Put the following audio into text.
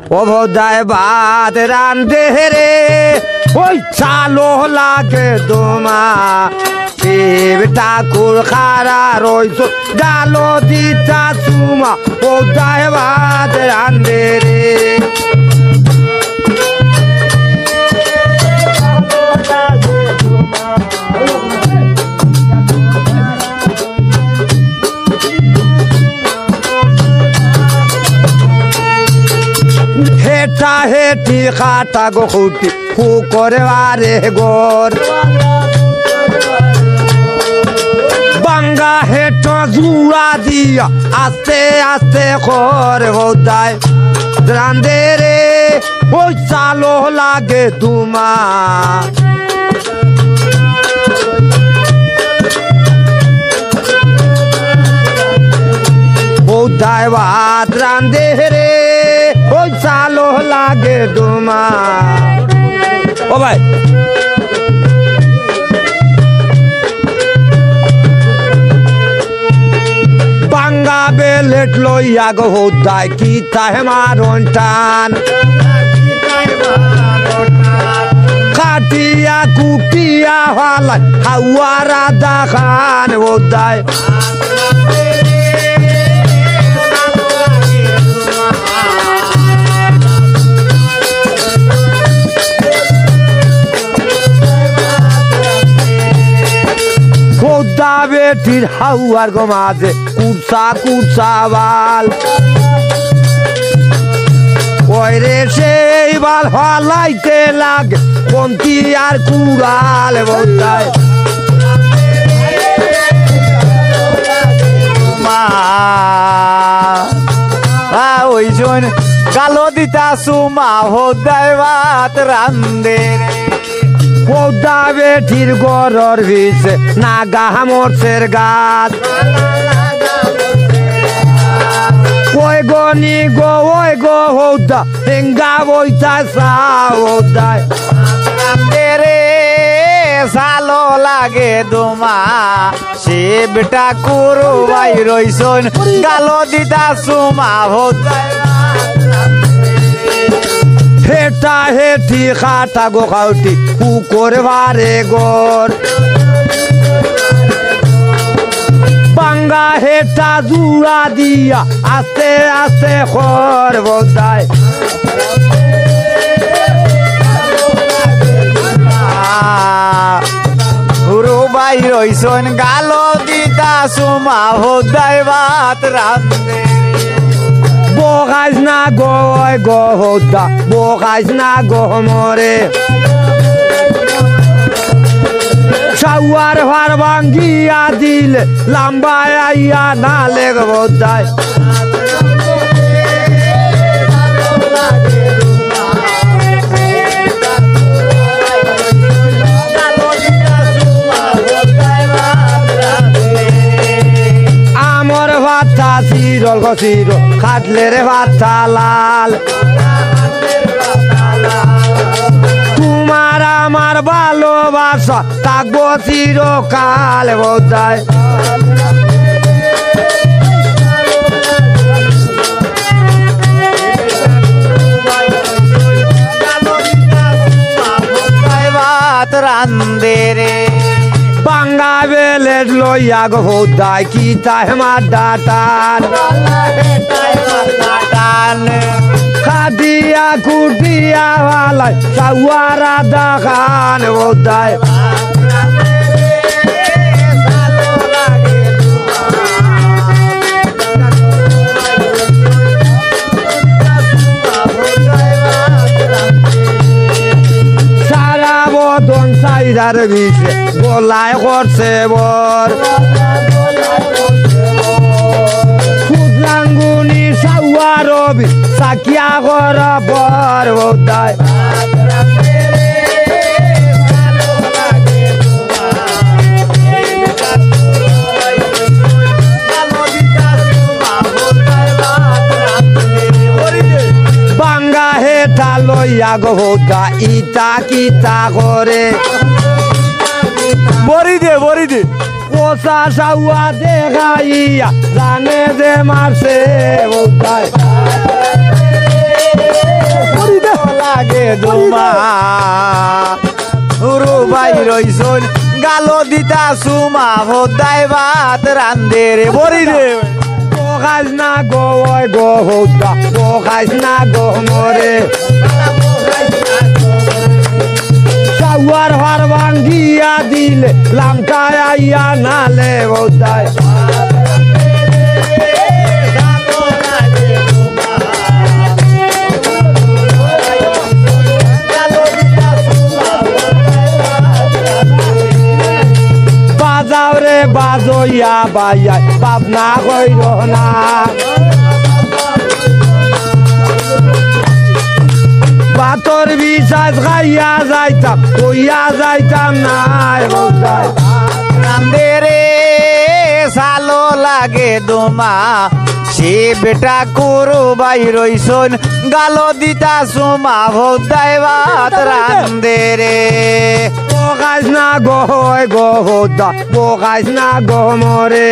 ও ভোদায় ভাত রান্ধে রে ওই চালো লাগে দোমা শিব ঠাকুর খারা রইছ ডালো দিতা চুমা ভোদায় ভাত রান্ধে রে হেটা হেটি খাটা গো খুটি ফু করে আরে গোর বাঙ্গা হেটো জুড়া দিয়া আস্তে আস্তে করে হোদায় রান্ধে রে ওই চালো লাগে তোমা হোদায় ভাত রান্ধে রে ওই চালো লাগে তোমা ও ভাই বাঙ্গা বেলেট লইয়া গো হোদায় কি তাহে মারন টান খাটিয়া কুটিয়া হালাই হাওয়ারা দেখান হোদায় খোদা বেটির হাওয়ার গো মাঝে কুরসা কুরসা বাল ওই রে সেই বাল হলাইতে লাগে কোনটি আর কুড়াল বোধায় ওই জন গালো দিতা সুমা হোদায় ভাত রান্ধে খোদা বেটির গরর ভিসে নাগা মরছের গাছ ওই গো নি গো ওই গো হোদা হেঙ্গা বইতা সা হোদায় রে সালো লাগে দোমা শিব ঠাকুর ভাই রইছন গালো দিতা সুমা হোদায় হেটা হেটি খাটা গো খাউটি ফু করে বারে গোর বাঙ্গা হেটা জুড়া দিয়া আস্তে আস্তে খর বোধায় গুরু ভাই রইছন গালো দিতা সুমা হোদায় ভাত রান্ধে বগাইজ না গো ওই গো হোদা বগাইজ না গো মরে সাউয়ার ভার ভাঙ্গিয়া দিলে লম্বা আইয়া না লেগ বোধায় আমর ভাতা চিরল গো চির খাটলে রে ভাতা লাল তোমার আমার ভালোবাসা থাকবো চিরকাল বোধায় ভাত রান্ধে রে বাঙ্গা বেলেট লইয়া গো হোদায় কি তাহে মার ডাটান খাটিয়া কুটিয়া হালাই সাউয়ারা দেখান হোদায় সারা বদন সাইরার বিষে গোলায় করছে বর খুদলাঙ্গুনি সাউয়ার বি সাকিয়া কর বর বোধায় বাঙ্গা হেটা লইয়া গো হোদা ইটা কিতা করে বরি দে কোসা সাউয়া দেখাইয়া জানে যে মারছে বোধায় গুরু ভাই রইছন গালো দিতা সুমা হোদাই ভাত রান্ধে রে বরি রে খাইস না গো ওই গো হৌদা ও খাইস না গো মরে সাউয়ার হার ভাঙ্গিয়া দিলে লামটায় আইয়া নালে হৌদায় বাজাও রে বাজইয়া বাইয়া বাবনা কইর না বাতর বিশ্বাস খাইয়া যাইতাম কইয়া যাইতাম নাই হৌদায় রান্ধে রে সালো লাগে দোমা সে বেটা কুরু ভাই রইছন গালো দিতা সুমা হোদাই ভাত রান্ধে রে ও খাইস না গো ওই গো হৌদা ও খাইস না গো মরে